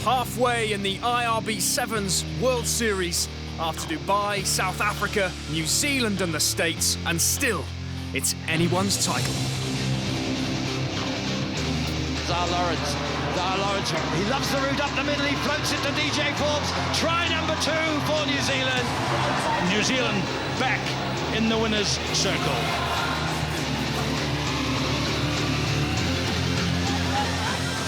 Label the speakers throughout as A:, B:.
A: halfway in the IRB Sevens World Series after Dubai, South Africa, New Zealand and the States, and still, it's anyone's title.
B: Lawrence, he loves the route up the middle, he floats it to DJ Forbes, try number 2 for New Zealand.
C: New Zealand back in the winner's circle.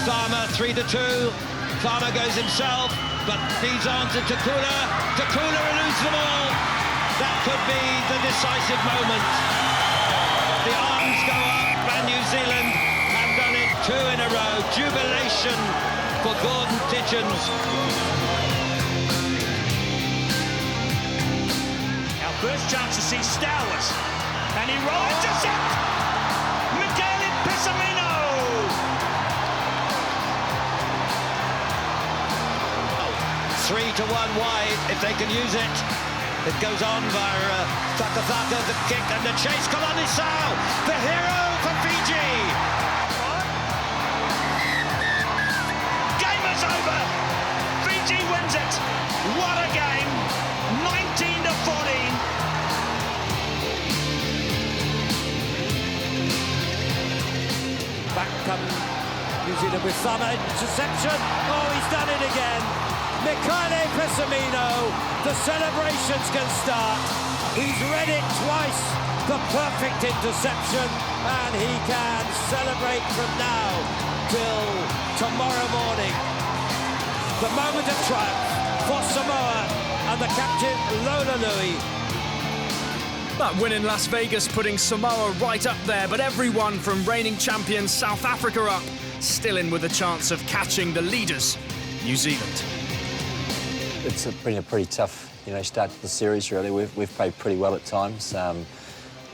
B: Farmer 3-2, Farmer goes himself, but feeds on to Takula. Takula eludes them all. That could be the decisive moment. The arms go up and New Zealand have done it 2 in a row. Jubilation for Gordon Titchens.
C: Our first chance to see Stowers, and he rolls intercept. Michele Pessamino.
B: 3-1 wide if they can use it. It goes on via Takataka, the kick and the chase. Kolonisau, the hero for Fiji.
C: Game is over. Fiji wins it. What a game. 19-14.
D: Back come New Zealand with some interception. Oh, he's done it again. Michele Pessamino, the celebrations can start. He's read it twice, the perfect interception, and he can celebrate from now till tomorrow morning. The moment of triumph for Samoa and the captain, Lola Louis.
A: That win in Las Vegas putting Samoa right up there, but everyone from reigning champions South Africa up, still in with a chance of catching the leaders, New Zealand.
E: It's been a pretty tough, start to the series. Really, we've played pretty well at times.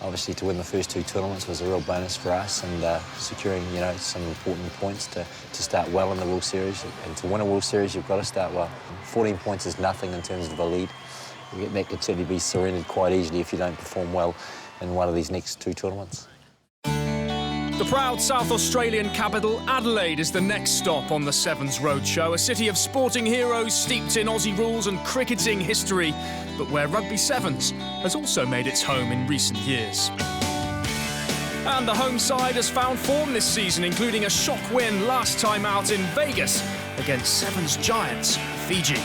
E: Obviously, to win the first 2 tournaments was a real bonus for us, and securing, some important points to start well in the World Series. And to win a World Series, you've got to start well. 14 points is nothing in terms of a lead. That could certainly be surrendered quite easily if you don't perform well in one of these next 2 tournaments.
A: The proud South Australian capital, Adelaide, is the next stop on the Sevens Roadshow, a city of sporting heroes steeped in Aussie rules and cricketing history, but where Rugby Sevens has also made its home in recent years. And the home side has found form this season, including a shock win last time out in Vegas against Sevens giants, Fiji.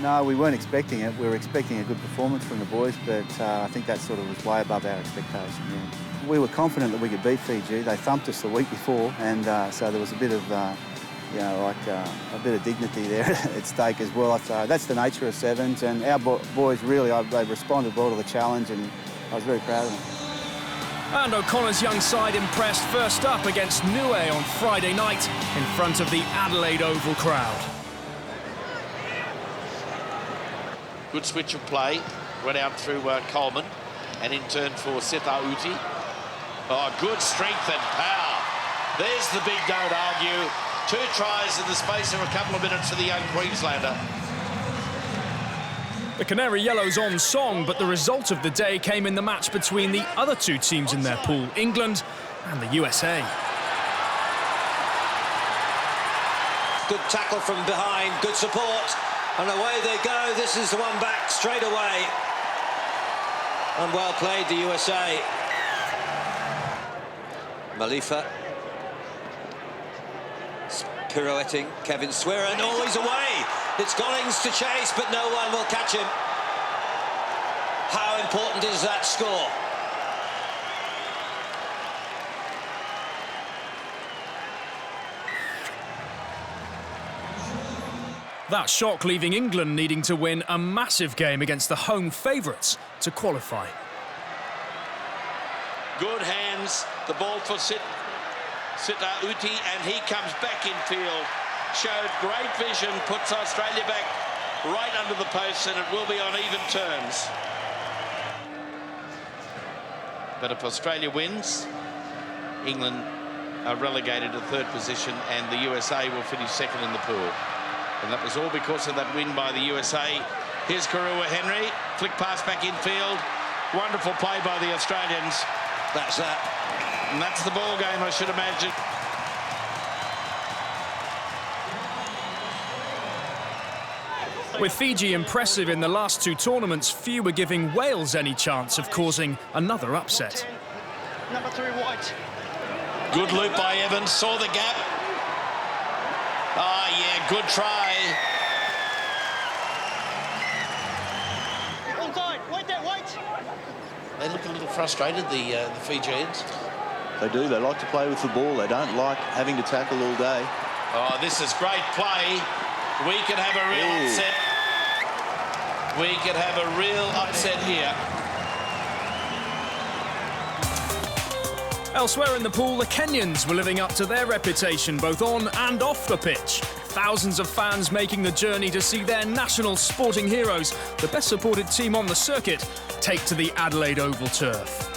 F: No, we weren't expecting it. We were expecting a good performance from the boys, but I think that sort of was way above our expectation. Yeah. We were confident that we could beat Fiji. They thumped us the week before, and so there was a bit of, a bit of dignity there at stake as well. So that's the nature of Sevens, and our boys really, they responded well to the challenge, and I was very proud of them.
A: And O'Connor's young side impressed first up against Niue on Friday night in front of the Adelaide Oval crowd.
G: Good switch of play, run out through Coleman, and in turn for Seta Uti. Oh, good strength and power. There's the big don't argue. 2 tries in the space of a couple of minutes for the young Queenslander.
A: The Canary Yellows on song, but the result of the day came in the match between the other 2 teams in their pool, England and the USA.
D: Good tackle from behind, good support. And away they go. This is the one back straight away. And well played, the USA. Malifa. Pirouetting. Kevin Swearer. Oh, he's away. It's Gollings to chase, but no one will catch him. How important is that score?
A: That shock leaving England needing to win a massive game against the home favourites to qualify.
G: Good hands, the ball for Seta Uti, and he comes back in field. Showed great vision, puts Australia back right under the post, and it will be on even terms. But if Australia wins, England are relegated to 3rd position, and the USA will finish 2nd in the pool. And that was all because of that win by the USA. Here's Karua Henry, flick pass back in field. Wonderful play by the Australians.
D: That's that.
G: And that's the ball game, I should imagine.
A: With Fiji impressive in the last two tournaments, few were giving Wales any chance of causing another upset.
C: Number 3, White.
G: Good loop by Evans, saw the gap. Ah, yeah, good try.
C: Onside, wait there, wait.
G: They look a little frustrated, the Fijians.
H: They do. They like to play with the ball. They don't like having to tackle all day.
G: Oh, this is great play. We could have a real upset. We could have a real upset here.
A: Elsewhere in the pool, the Kenyans were living up to their reputation both on and off the pitch. Thousands of fans making the journey to see their national sporting heroes, the best supported team on the circuit, take to the Adelaide Oval turf.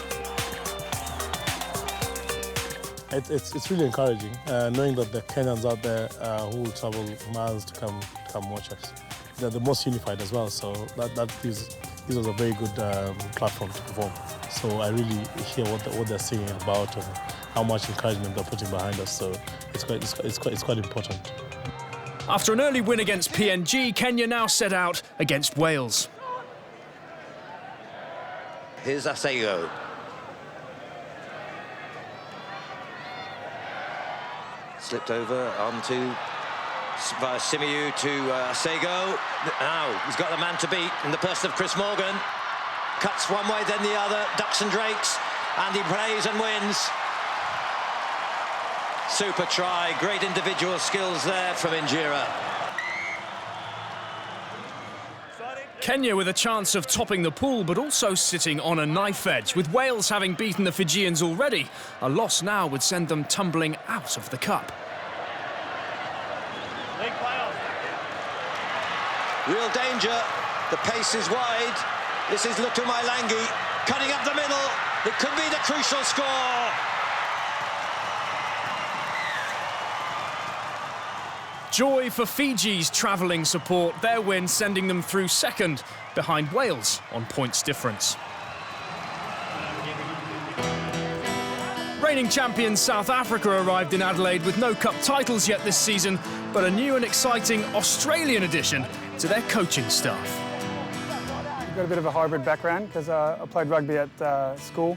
I: It's really encouraging, knowing that the Kenyans out there who will travel miles to come watch us. They're the most unified as well, so that gives us a very good platform to perform. So I really hear what they're singing about and how much encouragement they're putting behind us. So it's quite important.
A: After an early win against PNG, Kenya now set out against Wales.
B: Here's Asego. Slipped over onto via Simiu to Asego. Now he's got the man to beat in the person of Chris Morgan. Cuts one way, then the other. Ducks and drakes, and he plays and wins. Super try, great individual skills there from Injera.
A: Kenya with a chance of topping the pool, but also sitting on a knife edge. With Wales having beaten the Fijians already, a loss now would send them tumbling out of the cup.
B: Real danger, the pace is wide. This is Lutumailangi cutting up the middle. It could be the crucial score.
A: Joy for Fiji's travelling support, their win sending them through second, behind Wales on points difference. Reigning champions South Africa arrived in Adelaide with no cup titles yet this season, but a new and exciting Australian addition to their coaching staff.
J: I've got a bit of a hybrid background because I played rugby at school,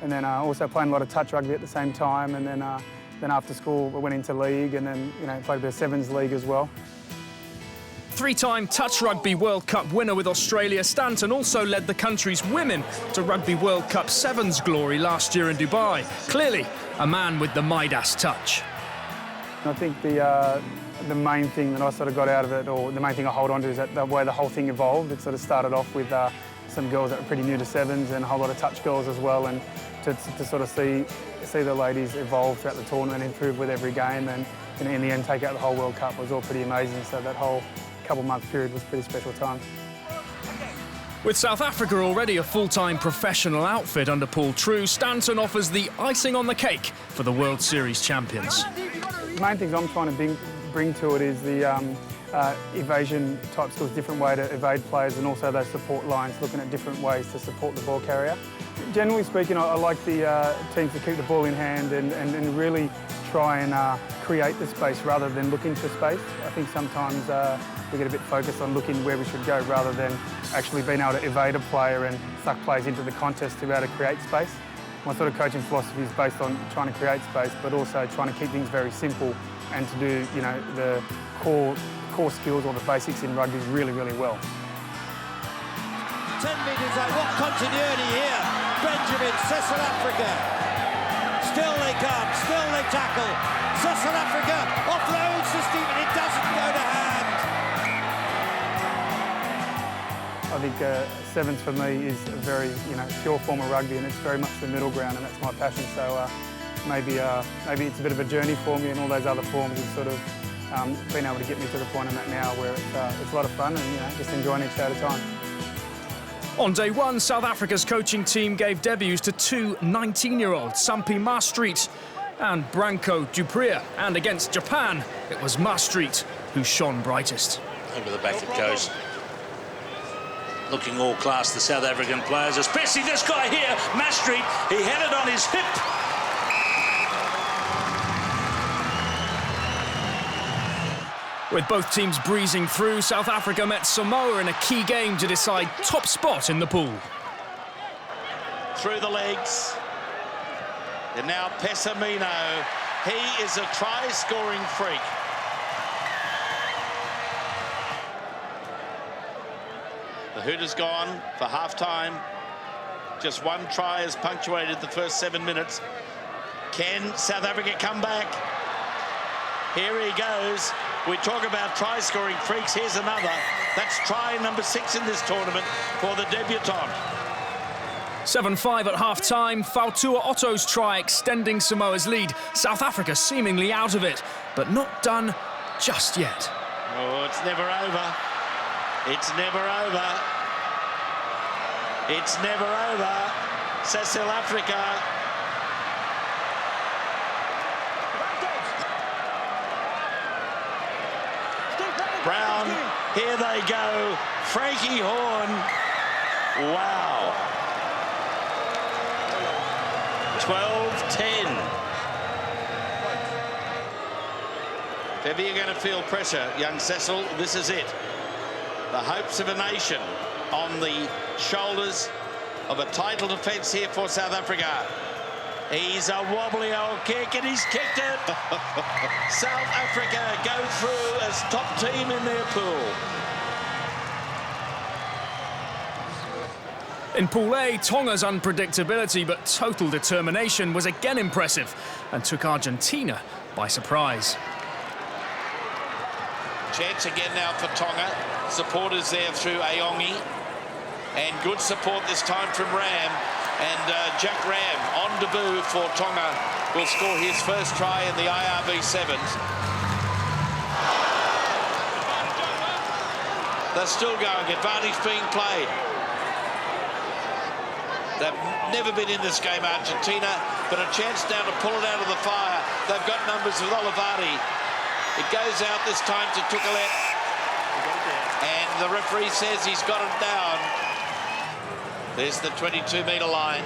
J: and then also playing a lot of touch rugby at the same time, and then after school we went into league, and then played a bit of Sevens league as well.
A: Three-time Touch Rugby World Cup winner with Australia, Stanton also led the country's women to Rugby World Cup Sevens glory last year in Dubai. Clearly, a man with the Midas touch.
J: I think the main thing that I sort of got out of it, or the main thing I hold on to, is that the way the whole thing evolved. It sort of started off with some girls that were pretty new to Sevens and a whole lot of touch girls as well, and to sort of see the ladies evolve throughout the tournament, improve with every game, and in the end take out the whole World Cup was all pretty amazing. So that whole couple-month period was a pretty special time.
A: With South Africa already a full-time professional outfit under Paul True, Stanton offers the icing on the cake for the World Series champions.
J: The main things I'm trying to bring to it is the evasion type skills, different way to evade players, and also those support lines, looking at different ways to support the ball carrier. Generally speaking, I like the teams to keep the ball in hand and really try and create the space rather than look into space. I think sometimes we get a bit focused on looking where we should go rather than actually being able to evade a player and suck players into the contest to be able to create space. My sort of coaching philosophy is based on trying to create space, but also trying to keep things very simple and to do, the core skills or the basics in rugby really, really well.
D: 10 metres out, what continuity here. Benjamin, South Africa. Still they come, still they tackle. South Africa offloads to Stephen, it doesn't go to hand.
J: I think Sevens for me is a very, pure form of rugby, and it's very much the middle ground, and that's my passion. So maybe it's a bit of a journey for me, and all those other forms have sort of been able to get me to the point I'm at now, where it's a lot of fun and just enjoying each day at a time.
A: On day one, South Africa's coaching team gave debuts to two 19-year-olds, Sampi Maastricht and Branko Dupria. And against Japan, it was Maastricht who shone brightest.
K: Over the back it goes. Looking all class, the South African players, especially this guy here, Maastricht. He had it on his hip.
A: With both teams breezing through, South Africa met Samoa in a key game to decide top spot in the pool.
G: Through the legs. And now Pessamino. He is a try-scoring freak. The hoot has gone for half-time. Just one try has punctuated the first 7 minutes. Can South Africa come back? Here he goes. We talk about try-scoring freaks. Here's another. That's try number 6 in this tournament for the debutant.
A: 7-5 at half-time. Fautua Otto's try extending Samoa's lead. South Africa seemingly out of it, but not done just yet.
G: Oh, it's never over. It's never over. It's never over. South Africa. Brown, here they go. Frankie Horn. Wow. 12-10. If ever you're going to feel pressure, young Cecil, this is it. The hopes of a nation on the shoulders of a title defence here for South Africa. He's a wobbly old kick and he's kicked it. South Africa go through as top team in their pool.
A: In Pool A, Tonga's unpredictability but total determination was again impressive and took Argentina by surprise.
G: Chance again now for Tonga. Supporters there through Aongi. And good support this time from Ram. And Jack Ram on debut for Tonga will score his first try in the IRB Sevens. They're still going. Advantage being played. They've never been in this game, Argentina, but a chance now to pull it out of the fire. They've got numbers with Olivari. It goes out this time to Tukulet. And the referee says he's got it down. There's the 22-metre line.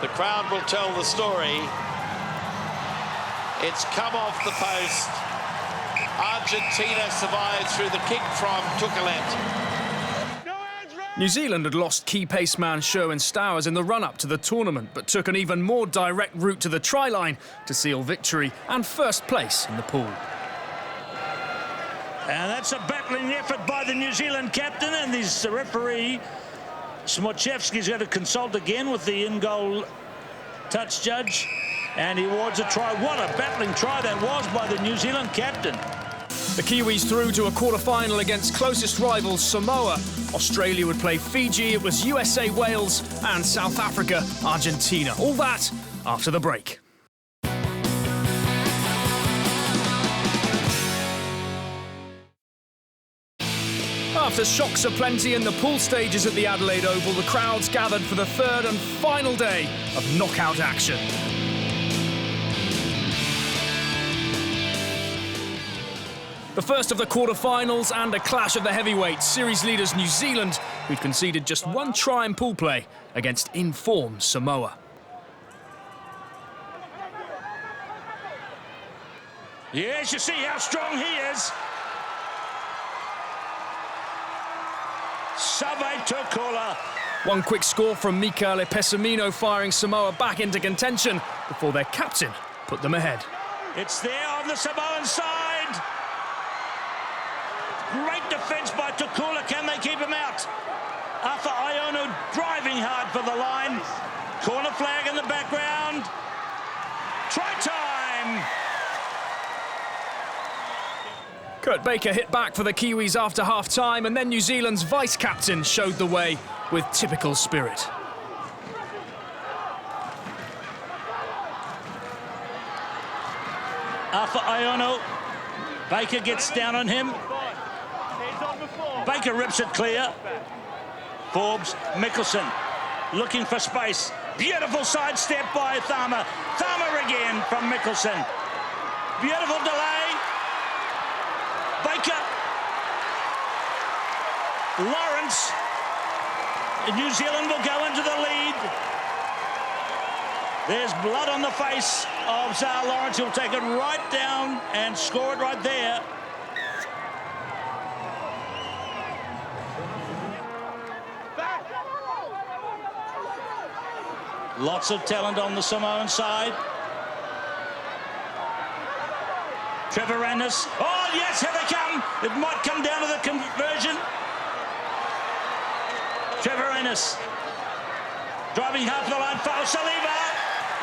G: The crowd will tell the story. It's come off the post. Argentina survives through the kick from Tukulet.
A: New Zealand had lost key paceman Sherwin Stowers in the run-up to the tournament, but took an even more direct route to the try line to seal victory and first place in the pool.
C: And that's a battling effort by the New Zealand captain, and this referee, Smochevsky's going to consult again with the in-goal touch judge, and he awards a try. What a battling try that was by the New Zealand captain.
A: The Kiwis through to a quarter-final against closest rivals Samoa. Australia would play Fiji, it was USA, Wales, and South Africa, Argentina. All that after the break. After shocks aplenty in the pool stages at the Adelaide Oval, the crowds gathered for the third and final day of knockout action. The first of the quarter-finals and a clash of the heavyweights, series leaders New Zealand, who'd conceded just one try in pool play against in-form Samoa.
C: Yes, you see how strong he is. Save Tukula.
A: One quick score from Mikaele Pessamino firing Samoa back into contention before their captain put them ahead.
C: It's there on the Samoan side. Great defence by Tukula. Can they keep him out? Afa Iono driving hard for the line. Corner flag in the background. Try time.
A: Kurt Baker hit back for the Kiwis after half-time, and then New Zealand's vice-captain showed the way with typical spirit.
C: Afa Iono. Baker gets down on him. Baker rips it clear. Forbes, Mickelson looking for space. Beautiful sidestep by Tharma. Tharma again from Mickelson. Beautiful delay. Baker. Lawrence. New Zealand will go into the lead. There's blood on the face of Zar Lawrence. He'll take it right down and score it right there. Lots of talent on the Samoan side. Trevor Ennis. Oh, yes, here they come. It might come down to the conversion. Trevor Ennis. Driving half the line. Foul Saliba.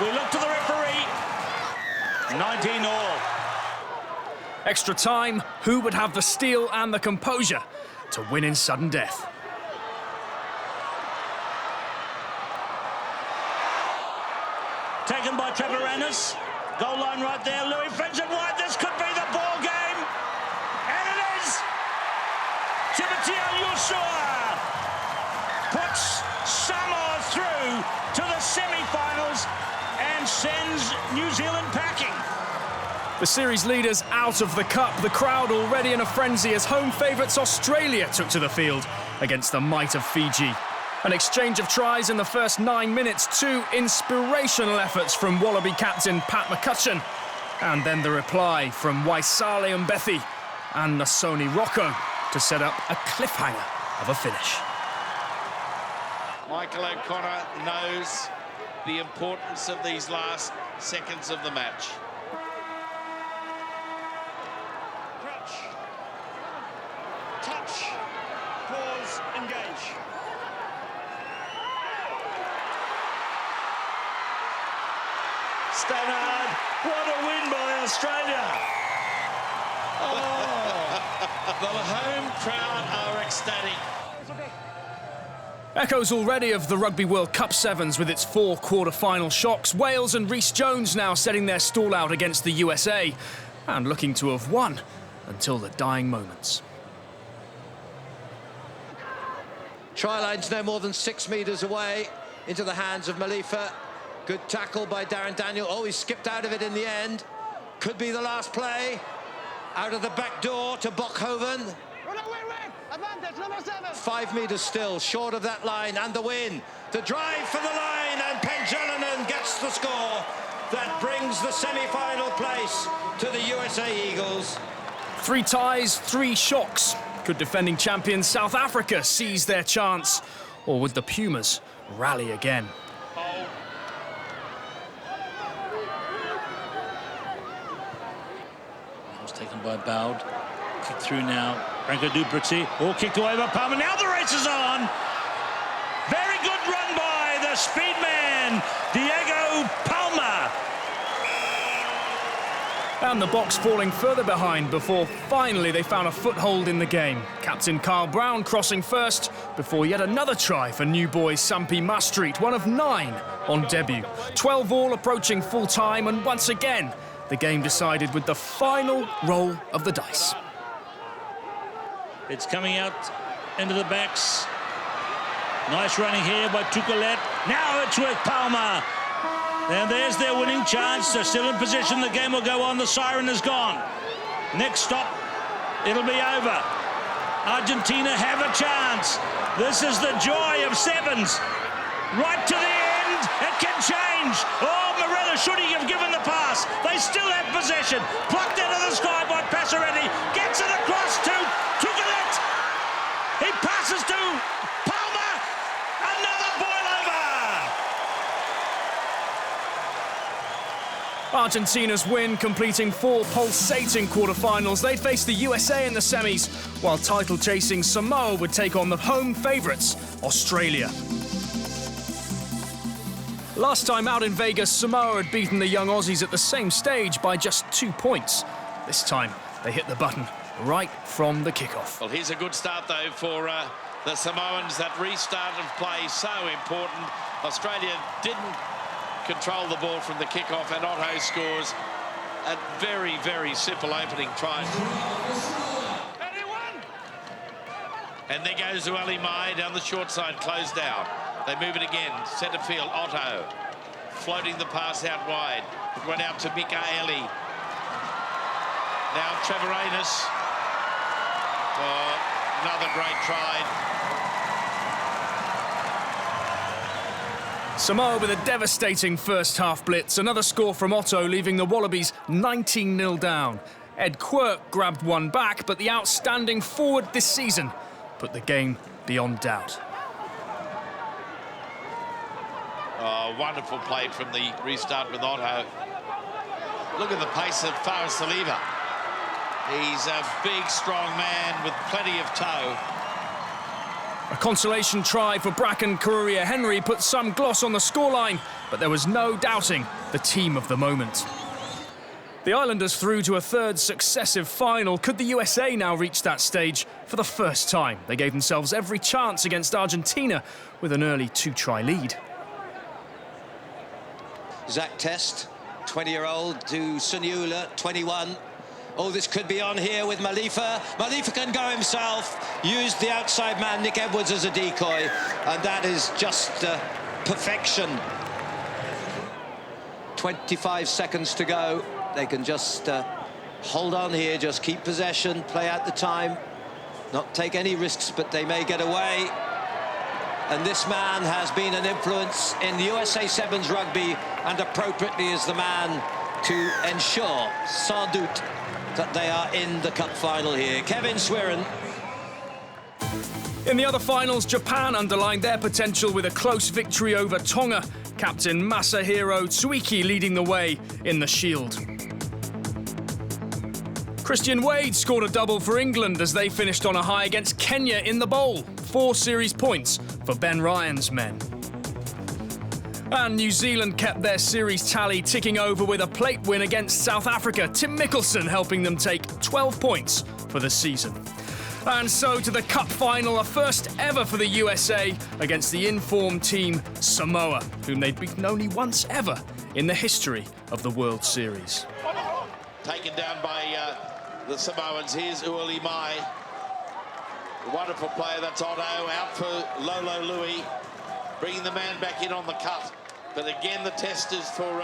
C: We look to the referee. 19-all.
A: Extra time, who would have the steel and the composure to win in sudden death?
C: Taken by Trevor Ennis. Goal line right there. Louis flings it wide. This could be the ball game. And it is. Timoteo Yusua puts Samoa through to the semi-finals and sends New Zealand packing.
A: The series leaders out of the cup, the crowd already in a frenzy as home favourites Australia took to the field against the might of Fiji. An exchange of tries in the first 9 minutes, 2 inspirational efforts from Wallaby captain Pat McCutcheon, and then the reply from Waisale Mbethi and Nasoni Rocco to set up a cliffhanger of a finish.
G: Michael O'Connor knows the importance of these last seconds of the match.
K: Touch, pause, engage.
C: Stannard, what a win by Australia.
G: The home crowd are ecstatic.
A: Echoes already of the Rugby World Cup Sevens with its 4 quarter-final shocks. Wales and Rhys Jones now setting their stall out against the USA and looking to have won until the dying moments.
B: Try line's no more than 6 metres away into the hands of Malifa. Good tackle by Darren Daniel. Oh, he skipped out of it in the end. Could be the last play. Out of the back door to Bockhoven. 5 metres still, short of that line, and the win. The drive for the line, and Penjelanen gets the score. That brings the semi-final place to the USA Eagles.
A: 3 ties, 3 shocks. Could defending champions South Africa seize their chance? Or would the Pumas rally again?
C: Was taken by Bowd. Kick through now. Branko Duplessis. All kicked away by Palmer. Now the race is on. Very good run by the speed man, Diego Palmer.
A: And the Boks falling further behind before finally they found a foothold in the game. Captain Carl Brown crossing first before yet another try for new boy Sampi Maastricht, one of 9 on debut. 12 all approaching full time, and once again the game decided with the final roll of the dice.
C: It's coming out into the backs. Nice running here by Tukulet. Now it's with Palmer. And there's their winning chance. They're still in position. The game will go on. The siren is gone. Next stop, it'll be over. Argentina have a chance. This is the joy of Sevens. Right to the end. It can change. Oh, Morella, should he have given the pass? They still have possession. Plucked out of the sky by Passaretti. Gets it across to Tukulet. He passes to Palmer. Another boil over.
A: Argentina's win, completing 4 pulsating quarterfinals. They'd face the USA in the semis, while title-chasing Samoa would take on the home favourites, Australia. Last time out in Vegas, Samoa had beaten the young Aussies at the same stage by just 2 points. This time, they hit the button right from the kickoff.
G: Well, here's a good start, though, for the Samoans. That restart of play so important. Australia didn't control the ball from the kickoff, and Otto scores a very, very simple opening try. And there goes Ueli Mai down the short side, closed down. They move it again, centre field, Otto. Floating the pass out wide. It went out to Mikaeli. Now Trevor Ennis. Oh, another great try.
A: Samoa with a devastating first half blitz. Another score from Otto, leaving the Wallabies 19-0 down. Ed Quirk grabbed one back, but the outstanding forward this season put the game beyond doubt.
G: Oh, wonderful play from the restart with Otto. Look at the pace of Faris Saliva. He's a big, strong man with plenty of toe.
A: A consolation try for Bracken Courier-Henry put some gloss on the scoreline, but there was no doubting the team of the moment. The Islanders through to a third successive final. Could the USA now reach that stage for the first time? They gave themselves every chance against Argentina with an early 2-try lead.
B: Zach Test, 20-year-old, to Sunula, 21. Oh, this could be on here with Malifa. Malifa can go himself. Used the outside man, Nick Edwards, as a decoy. And that is just perfection. 25 seconds to go. They can just hold on here, just keep possession, play out the time, not take any risks, but they may get away. And this man has been an influence in the USA Sevens rugby, and appropriately is the man to ensure, sans doute, that they are in the cup final here. Kevin Swiren.
A: In the other finals, Japan underlined their potential with a close victory over Tonga. Captain Masahiro Tsuiki leading the way in the Shield. Christian Wade scored a double for England as they finished on a high against Kenya in the Bowl. 4 series points for Ben Ryan's men. And New Zealand kept their series tally ticking over with a plate win against South Africa. Tim Mickelson helping them take 12 points for the season. And so to the cup final, a first ever for the USA against the in-form team Samoa, whom they'd beaten only once ever in the history of the World Series.
G: Taken down by the Samoans. Here's Ueli Mai. A wonderful player, that's Otto, out for Lolo Louis, bringing the man back in on the cut. But again, the test is for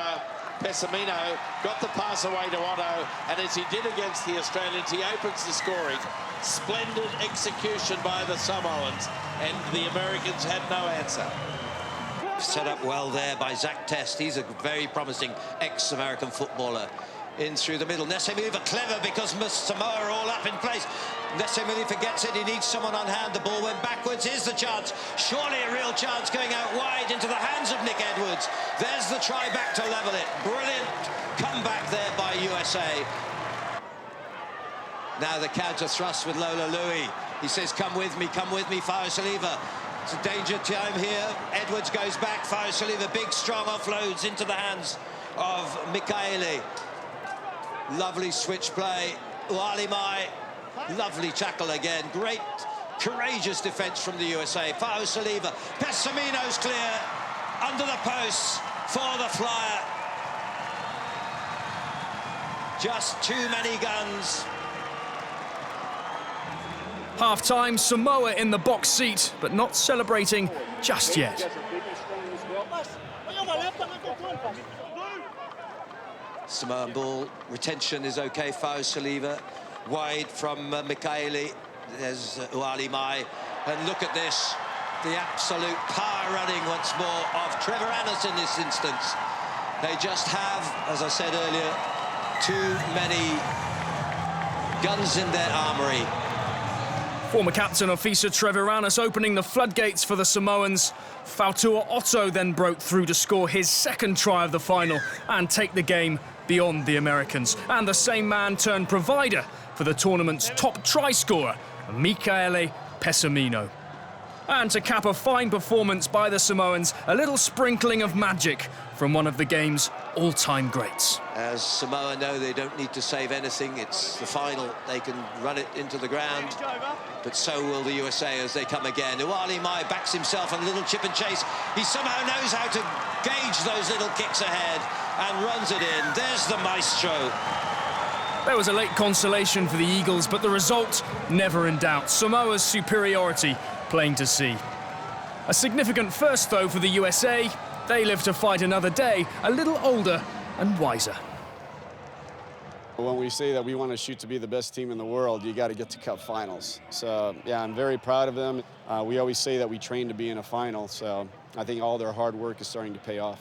G: Pessamino. Got the pass away to Otto, and as he did against the Australians, he opens the scoring. Splendid execution by the Samoans, and the Americans had no answer.
B: Set up well there by Zach Test. He's a very promising ex-American footballer. In through the middle. Nesse Malifa clever because Samoa are all up in place. Nesse Malifa gets it. He needs someone on hand. The ball went backwards. Here's the chance. Surely a real chance going out wide into the hands of Nick Edwards. There's the try back to level it. Brilliant comeback there by USA. Now the counter thrust with Lola Louis. He says, come with me, Faris Saliva. It's a danger time here. Edwards goes back. Faris Saliva, big, strong offloads into the hands of Mikaele. Lovely switch play. Ueli Mai, lovely tackle again. Great, courageous defence from the USA. Faris Saliva, Pessamino's clear, under the posts for the flyer. Just too many guns.
A: Half-time, Samoa in the box seat, but not celebrating just yet.
B: Samoan ball, retention is okay. Faris Saliva, wide from Mikaele. There's Ueli Mai. And look at this, the absolute power running once more of Trevor Annis in this instance. They just have, as I said earlier, too many guns in their armoury.
A: Former captain Officer Trevor Annis opening the floodgates for the Samoans. Fautua Otto then broke through to score his second try of the final and take the game beyond the Americans. And the same man turned provider for the tournament's top try scorer, Mikaele Pessamino. And to cap a fine performance by the Samoans, a little sprinkling of magic from one of the game's all-time greats.
B: As Samoa know, they don't need to save anything. It's the final. They can run it into the ground. But so will the USA as they come again. Ueli Mai backs himself on a little chip and chase. He somehow knows how to gauge those little kicks ahead and runs it in. There's the maestro.
A: There was a late consolation for the Eagles, but the result never in doubt. Samoa's superiority plain to see. A significant first, though, for the USA. They live to fight another day, a little older and wiser.
L: When we say that we want to shoot to be the best team in the world, you got to get to cup finals. So, yeah, I'm very proud of them. We always say that we train to be in a final, so I think all their hard work is starting to pay off.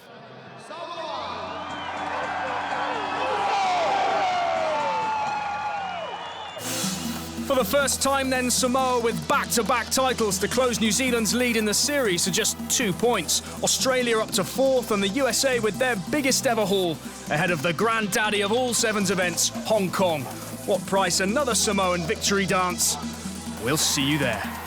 A: For the first time then, Samoa with back-to-back titles to close New Zealand's lead in the series to just 2 points. Australia up to 4th and the USA with their biggest ever haul ahead of the granddaddy of all Sevens events, Hong Kong. What price another Samoan victory dance? We'll see you there.